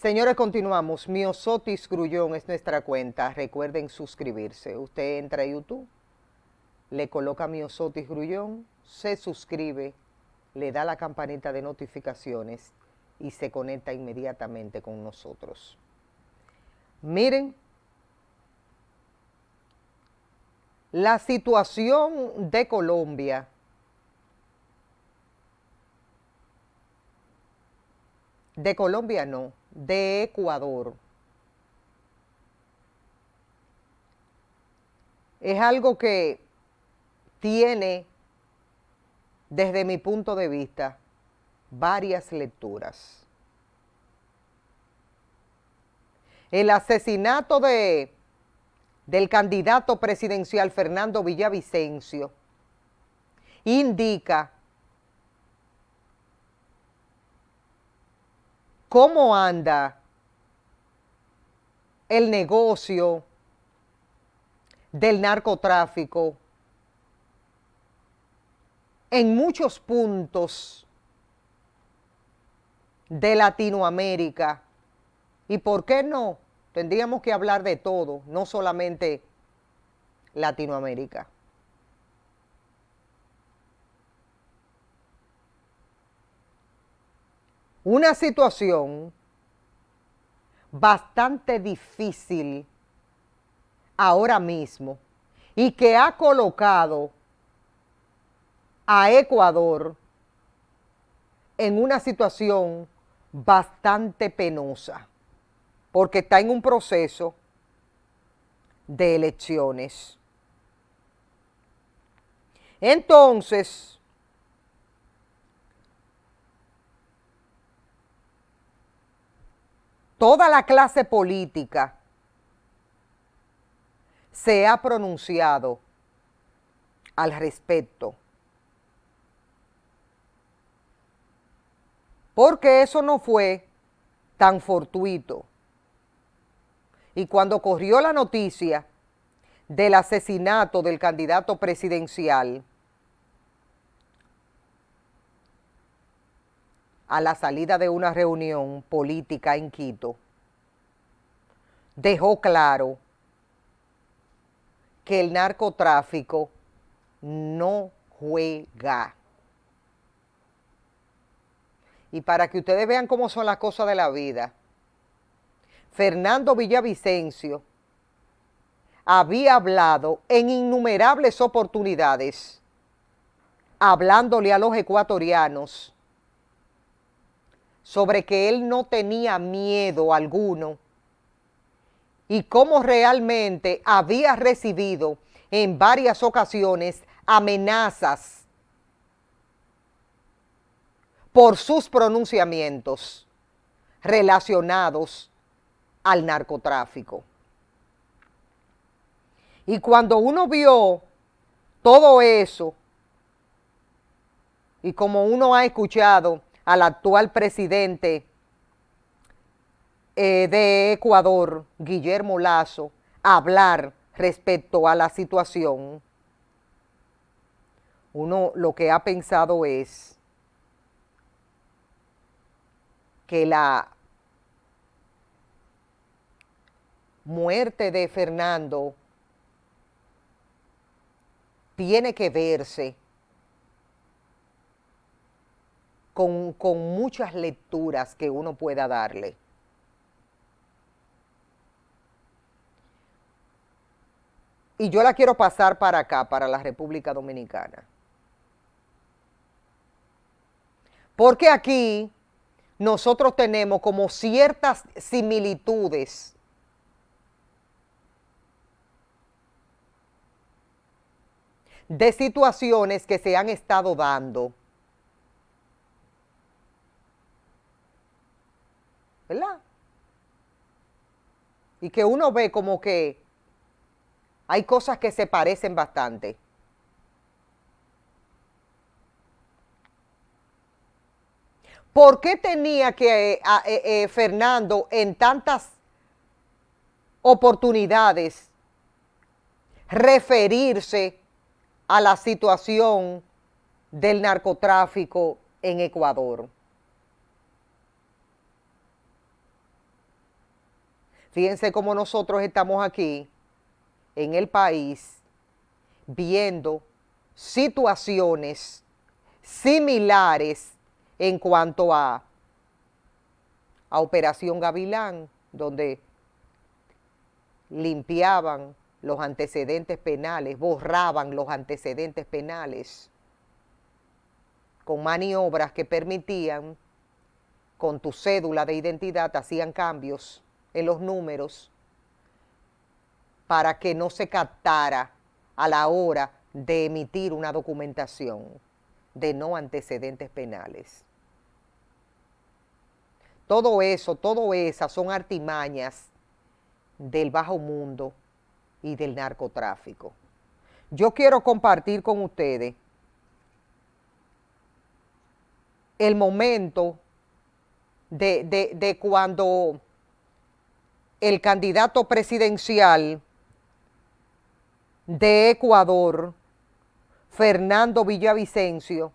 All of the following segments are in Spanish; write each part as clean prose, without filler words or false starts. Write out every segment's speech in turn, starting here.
Señores, continuamos. Miosotis Grullón es nuestra cuenta. Recuerden suscribirse. Usted entra a YouTube, le coloca Miosotis Grullón, se suscribe, le da la campanita de notificaciones y se conecta inmediatamente con nosotros. Miren, la situación de Colombia no, de Ecuador, es algo que tiene, desde mi punto de vista, varias lecturas. El asesinato del candidato presidencial Fernando Villavicencio indica cómo anda el negocio del narcotráfico en muchos puntos de Latinoamérica. ¿Y por qué no? Tendríamos que hablar de todo, no solamente Latinoamérica. Una situación bastante difícil ahora mismo y que ha colocado a Ecuador en una situación bastante penosa, porque está en un proceso de elecciones. Entonces, toda la clase política se ha pronunciado al respecto, porque eso no fue tan fortuito. Y cuando corrió la noticia del asesinato del candidato presidencial, a la salida de una reunión política en Quito, dejó claro que el narcotráfico no juega. Y para que ustedes vean cómo son las cosas de la vida, Fernando Villavicencio había hablado en innumerables oportunidades, hablándole a los ecuatorianos sobre que él no tenía miedo alguno y cómo realmente había recibido en varias ocasiones amenazas por sus pronunciamientos relacionados al narcotráfico. Y cuando uno vio todo eso, y como uno ha escuchado al actual presidente de Ecuador, Guillermo Lasso, hablar respecto a la situación, uno lo que ha pensado es que la muerte de Fernando tiene que verse con muchas lecturas que uno pueda darle. Y yo la quiero pasar para acá, para la República Dominicana. Porque aquí nosotros tenemos como ciertas similitudes de situaciones que se han estado dando, ¿verdad? Y que uno ve como que hay cosas que se parecen bastante. ¿Por qué tenía que Fernando en tantas oportunidades referirse a la situación del narcotráfico en Ecuador? Fíjense cómo nosotros estamos aquí en el país viendo situaciones similares en cuanto a Operación Gavilán, donde limpiaban los antecedentes penales, borraban los antecedentes penales con maniobras que permitían, con tu cédula de identidad, hacían cambios en los números para que no se captara a la hora de emitir una documentación de no antecedentes penales. Todo eso, todo esas son artimañas del bajo mundo y del narcotráfico. Yo quiero compartir con ustedes el momento de cuando el candidato presidencial de Ecuador, Fernando Villavicencio,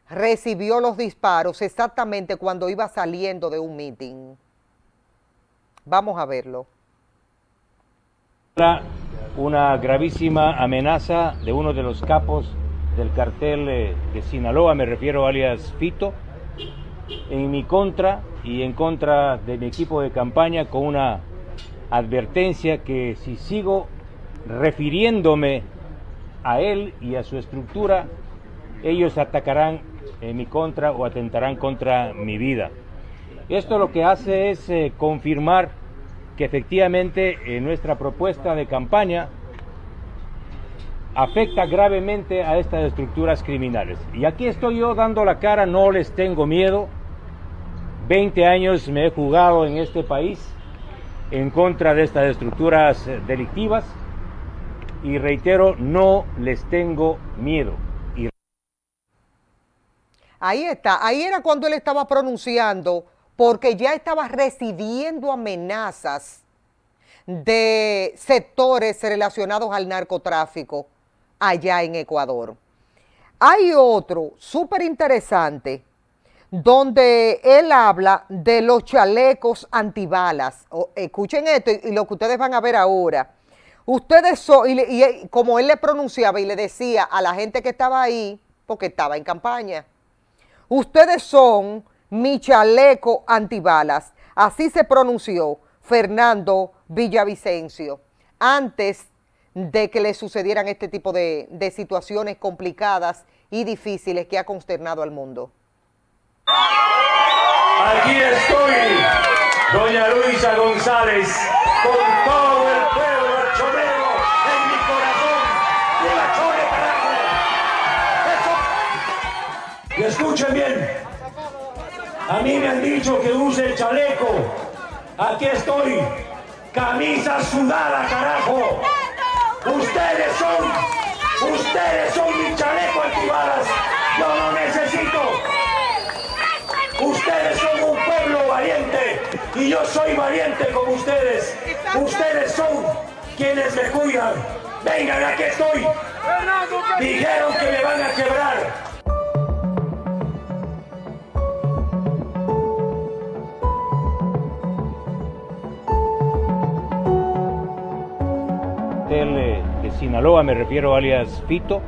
recibió los disparos exactamente cuando iba saliendo de un meeting. Vamos a verlo. Una gravísima amenaza de uno de los capos del cartel de Sinaloa, me refiero alias Fito, en mi contra y en contra de mi equipo de campaña, con una advertencia que si sigo refiriéndome a él y a su estructura, ellos atacarán en mi contra o atentarán contra mi vida. Esto lo que hace es confirmar que efectivamente nuestra propuesta de campaña afecta gravemente a estas estructuras criminales. Y aquí estoy yo dando la cara, no les tengo miedo. 20 años me he jugado en este país en contra de estas estructuras delictivas y reitero, no les tengo miedo. Ahí está, ahí era cuando él estaba pronunciando, porque ya estaba recibiendo amenazas de sectores relacionados al narcotráfico allá en Ecuador. Hay otro súper interesante donde él habla de los chalecos antibalas. Escuchen esto y lo que ustedes van a ver ahora. Ustedes son, y como él le pronunciaba y le decía a la gente que estaba ahí, porque estaba en campaña, ustedes son mi chaleco antibalas. Así se pronunció Fernando Villavicencio antes de que le sucedieran este tipo de situaciones complicadas y difíciles que ha consternado al mundo. Aquí estoy, doña Luisa González, con todo el pueblo chorero en mi corazón. ¡Viva Chore, carajo! ¡Eso! Y escuchen bien, a mí me han dicho que use el chaleco. Aquí estoy, camisa sudada, carajo. Ustedes son mi chaleco antibalas. Yo no necesito. Ustedes son un pueblo valiente y yo soy valiente como ustedes. Ustedes son quienes me cuidan. Vengan, aquí estoy. Dijeron que me van a quebrar. De Sinaloa, me refiero alias Fito,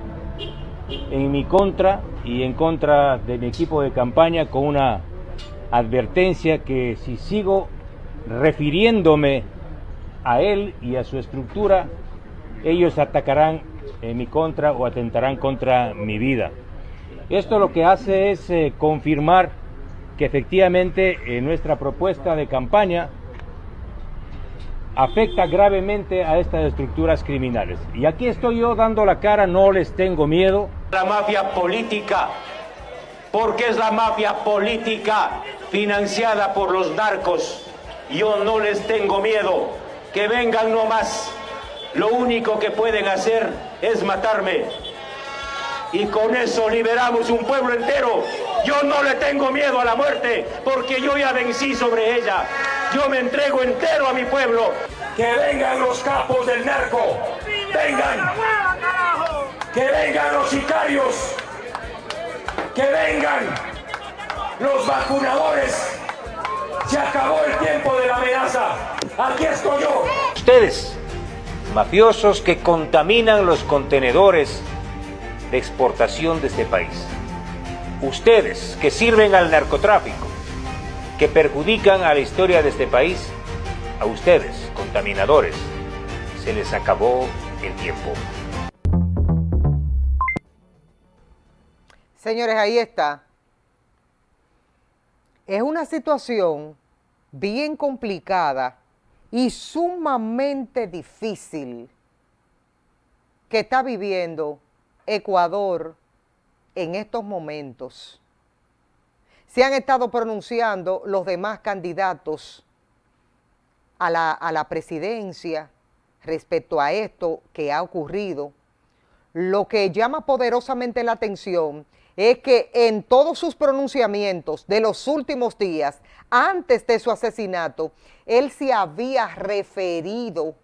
en mi contra y en contra de mi equipo de campaña, con una advertencia que si sigo refiriéndome a él y a su estructura, ellos atacarán en mi contra o atentarán contra mi vida. Esto lo que hace es confirmar que efectivamente nuestra propuesta de campaña afecta gravemente a estas estructuras criminales. Y aquí estoy yo dando la cara, no les tengo miedo. La mafia política, porque es la mafia política financiada por los narcos. Yo no les tengo miedo, que vengan nomás. Lo único que pueden hacer es matarme. Y con eso liberamos un pueblo entero. Yo no le tengo miedo a la muerte, porque yo ya vencí sobre ella. Yo me entrego entero a mi pueblo. Que vengan los capos del narco. Vengan. Que vengan los sicarios. Que vengan los vacunadores. Se acabó el tiempo de la amenaza. Aquí estoy yo. Ustedes, mafiosos que contaminan los contenedores de exportación de este país. Ustedes que sirven al narcotráfico, que perjudican a la historia de este país. A ustedes, contaminadores, se les acabó el tiempo. Señores, ahí está. Es una situación bien complicada y sumamente difícil que está viviendo Ecuador en estos momentos. Se han estado pronunciando los demás candidatos a la presidencia respecto a esto que ha ocurrido. Lo que llama poderosamente la atención es que en todos sus pronunciamientos de los últimos días, antes de su asesinato, él se había referido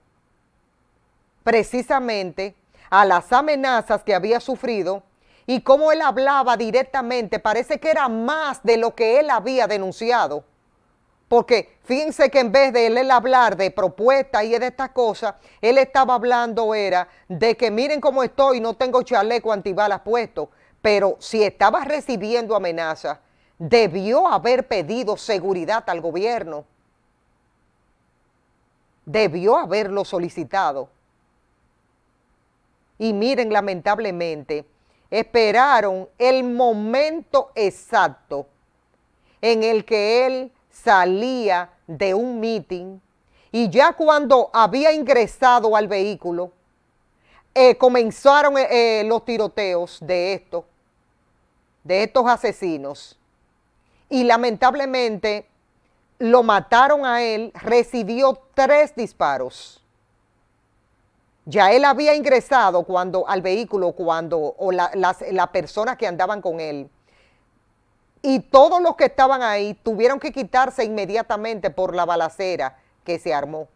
precisamente a las amenazas que había sufrido y cómo él hablaba directamente, parece que era más de lo que él había denunciado. Porque fíjense que en vez de él hablar de propuestas y de estas cosas, él estaba hablando era de que miren cómo estoy, no tengo chaleco antibalas puesto. Pero si estaba recibiendo amenazas, debió haber pedido seguridad al gobierno. Debió haberlo solicitado. Y miren, lamentablemente, esperaron el momento exacto en el que él salía de un meeting y ya cuando había ingresado al vehículo, comenzaron los tiroteos de estos asesinos y lamentablemente lo mataron a él, recibió 3 disparos. Ya él había ingresado al vehículo las personas que andaban con él. Y todos los que estaban ahí tuvieron que quitarse inmediatamente por la balacera que se armó.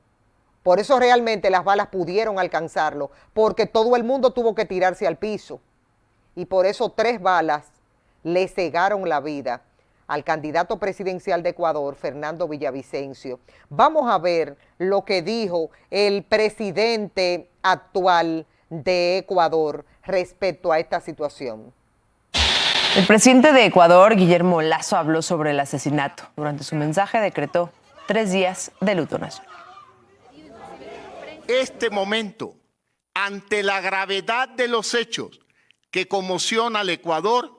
Por eso realmente las balas pudieron alcanzarlo, porque todo el mundo tuvo que tirarse al piso. Y por eso 3 balas le cegaron la vida al candidato presidencial de Ecuador, Fernando Villavicencio. Vamos a ver lo que dijo el presidente actual de Ecuador respecto a esta situación. El presidente de Ecuador, Guillermo Lasso, habló sobre el asesinato. Durante su mensaje decretó 3 días de luto nacional. Este momento, ante la gravedad de los hechos que conmociona al Ecuador,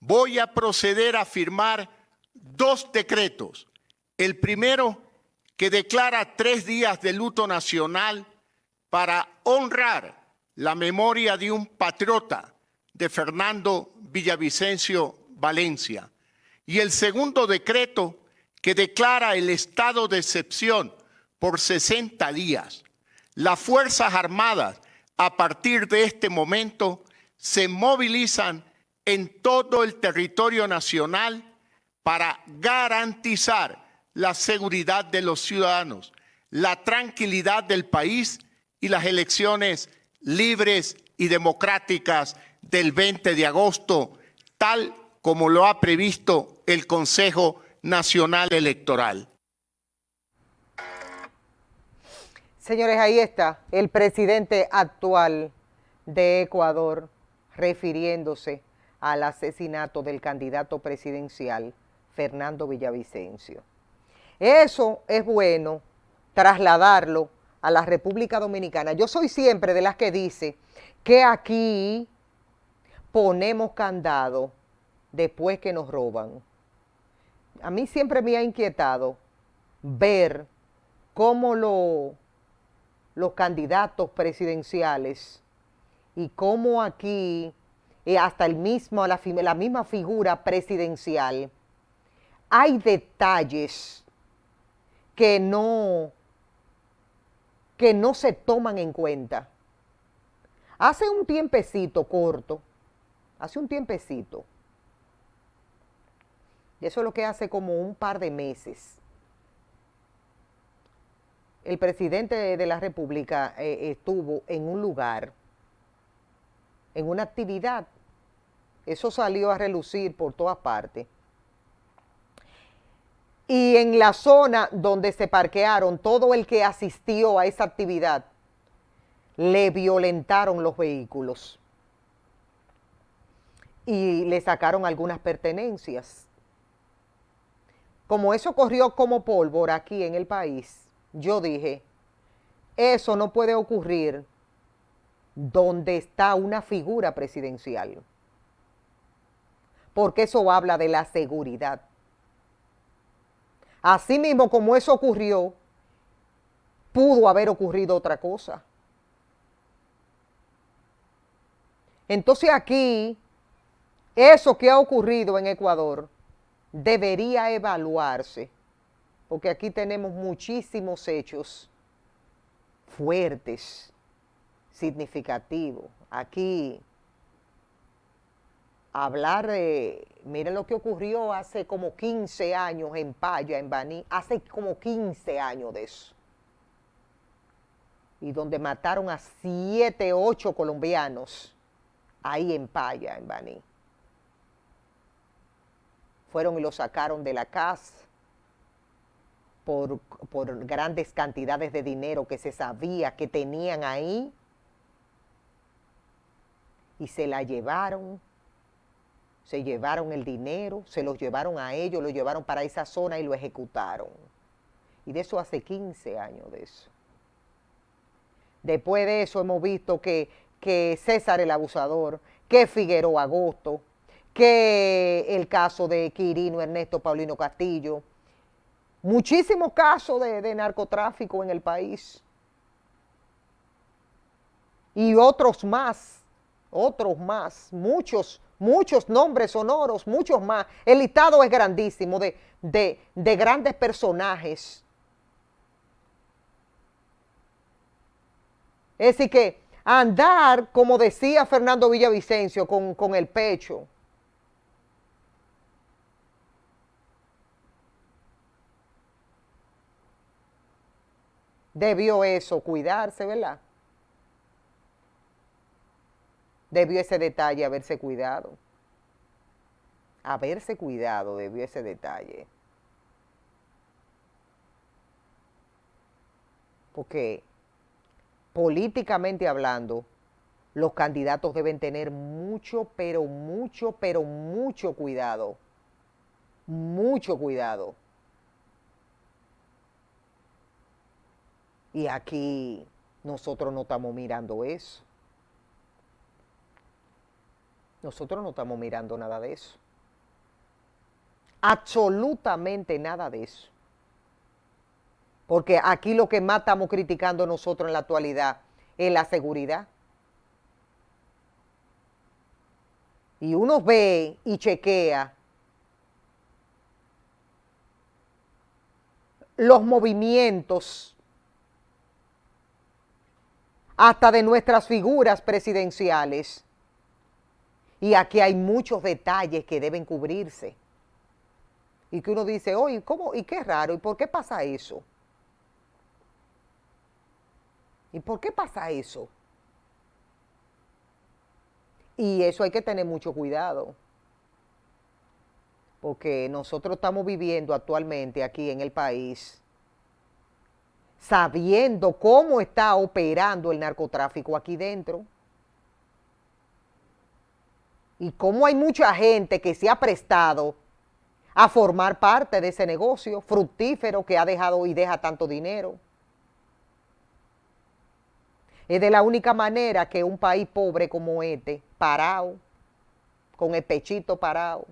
voy a proceder a firmar 2 decretos. El primero, que declara 3 días de luto nacional para honrar la memoria de un patriota, de Fernando Villavicencio Valencia. Y el segundo decreto, que declara el estado de excepción por 60 días. Las Fuerzas Armadas, a partir de este momento, se movilizan en todo el territorio nacional para garantizar la seguridad de los ciudadanos, la tranquilidad del país y las elecciones libres y democráticas del 20 de agosto, tal como lo ha previsto el Consejo Nacional Electoral. Señores, ahí está el presidente actual de Ecuador refiriéndose al asesinato del candidato presidencial Fernando Villavicencio. Eso es bueno trasladarlo a la República Dominicana. Yo soy siempre de las que dice que aquí ponemos candado después que nos roban. A mí siempre me ha inquietado ver cómo los candidatos presidenciales y cómo aquí, hasta la misma figura presidencial, hay detalles que no se toman en cuenta. Hace un tiempecito corto, y eso es lo que hace como un par de meses, el presidente de la República estuvo en un lugar, en una actividad. Eso salió a relucir por todas partes. Y en la zona donde se parquearon, todo el que asistió a esa actividad, le violentaron los vehículos y le sacaron algunas pertenencias. Como eso corrió como pólvora aquí en el país, yo dije, eso no puede ocurrir donde está una figura presidencial, porque eso habla de la seguridad. Así mismo como eso ocurrió, pudo haber ocurrido otra cosa. Entonces aquí, eso que ha ocurrido en Ecuador debería evaluarse, porque aquí tenemos muchísimos hechos fuertes, significativos. Aquí, hablar de, miren lo que ocurrió hace como 15 años en Paya, en Baní, hace como 15 años de eso. Y donde mataron a 7, 8 colombianos, ahí en Paya, en Baní. Fueron y lo sacaron de la casa por grandes cantidades de dinero que se sabía que tenían ahí. Y se la llevaron, se llevaron el dinero, se los llevaron a ellos, lo llevaron para esa zona y lo ejecutaron. Y de eso hace 15 años de eso. Después de eso hemos visto que César el Abusador, que Figueroa Agosto, que el caso de Quirino Ernesto Paulino Castillo, muchísimos casos de narcotráfico en el país. Y otros más, muchos nombres sonoros, muchos más. El listado es grandísimo de grandes personajes. Es decir que andar, como decía Fernando Villavicencio, con el pecho. Debió eso cuidarse, ¿verdad? Debió ese detalle haberse cuidado. Haberse cuidado, debió ese detalle. Porque políticamente hablando, los candidatos deben tener mucho cuidado. Mucho cuidado. Y aquí nosotros no estamos mirando eso. Nosotros no estamos mirando nada de eso. Absolutamente nada de eso. Porque aquí lo que más estamos criticando nosotros en la actualidad es la seguridad. Y uno ve y chequea los movimientos hasta de nuestras figuras presidenciales. Y aquí hay muchos detalles que deben cubrirse. Y que uno dice, oye, ¿cómo? ¿Y qué raro? ¿Y por qué pasa eso? ¿Y por qué pasa eso? Y eso hay que tener mucho cuidado. Porque nosotros estamos viviendo actualmente aquí en el país sabiendo cómo está operando el narcotráfico aquí dentro. Y cómo hay mucha gente que se ha prestado a formar parte de ese negocio fructífero que ha dejado y deja tanto dinero. Es de la única manera que un país pobre como este, parado, con el pechito parado,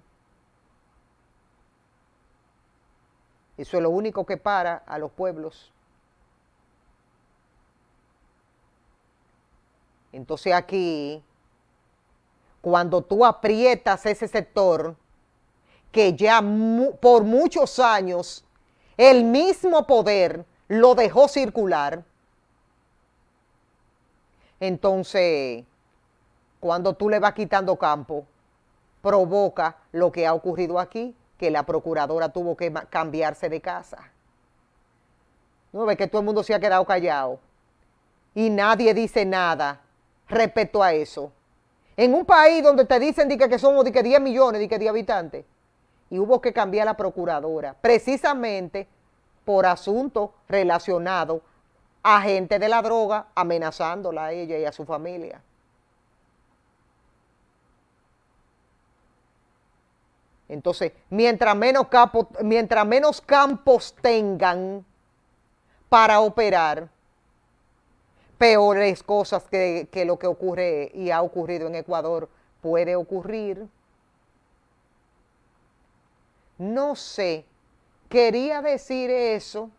eso es lo único que para a los pueblos. Entonces aquí, cuando tú aprietas ese sector, que ya por muchos años el mismo poder lo dejó circular, entonces, cuando tú le vas quitando campo, provoca lo que ha ocurrido aquí, que la procuradora tuvo que cambiarse de casa. ¿No ves que todo el mundo se ha quedado callado? Y nadie dice nada respecto a eso. En un país donde te dicen que somos 10 millones de habitantes, y hubo que cambiar la procuradora, precisamente por asuntos relacionados a gente de la droga amenazándola a ella y a su familia. Entonces, mientras menos campos tengan para operar, peores cosas que lo que ocurre y ha ocurrido en Ecuador puede ocurrir. No sé, quería decir eso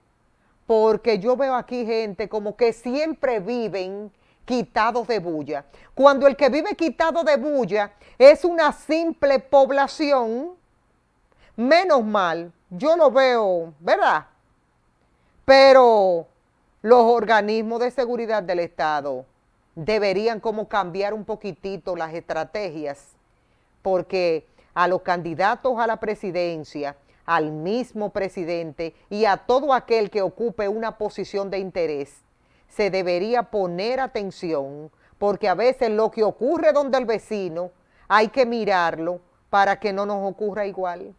porque yo veo aquí gente como que siempre viven quitados de bulla. Cuando el que vive quitado de bulla es una simple población, menos mal, yo lo veo, ¿verdad? Pero los organismos de seguridad del Estado deberían como cambiar un poquitito las estrategias, porque a los candidatos a la presidencia, al mismo presidente y a todo aquel que ocupe una posición de interés, se debería poner atención, porque a veces lo que ocurre donde el vecino hay que mirarlo para que no nos ocurra igual.